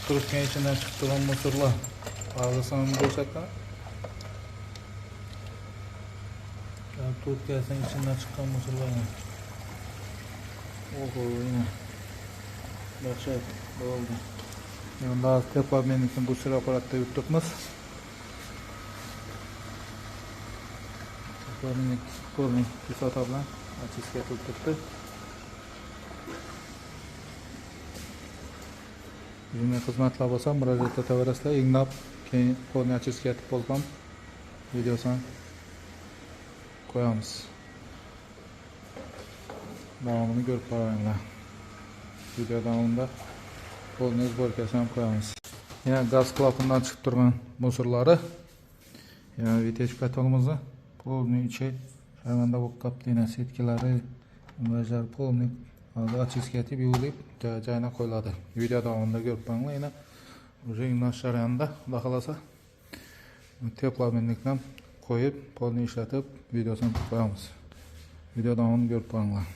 Turkmen içinden çıktıran mısırlar. Ağzısını gösterken. Yani Türkiye'nin içinden çıkan mısırlar. Oho yine. Başak oldu. Yani daha tekrar benim için bu sıra aparatta yuttukmuz. Ko'rning kisota bilan achishga turibdi. Bizning xizmatlar bo'lsa murojaat etaverasizlar. Inglab keyin qo'lni achishga yetib bo'lgan videosini qo'yamiz. Davomini ko'rib boringlar. Video davomida qo'lni sborkasini ham qo'yamiz. Yana gaz klapandan chiqib turgan musorlari. Yana vitech katalimizni polning ichi shamanda bo'lib qolibdi. Yana setkilari bajar polni achishga yetib yuvilib joyina qo'yiladi. Video davomida ko'rib boringlar. Yana o'sha inlash jarayonida xudo xolasa teplobinlikdan qo'yib polni ishlatib videosini qo'yamiz. Video davomini ko'rib boringlar.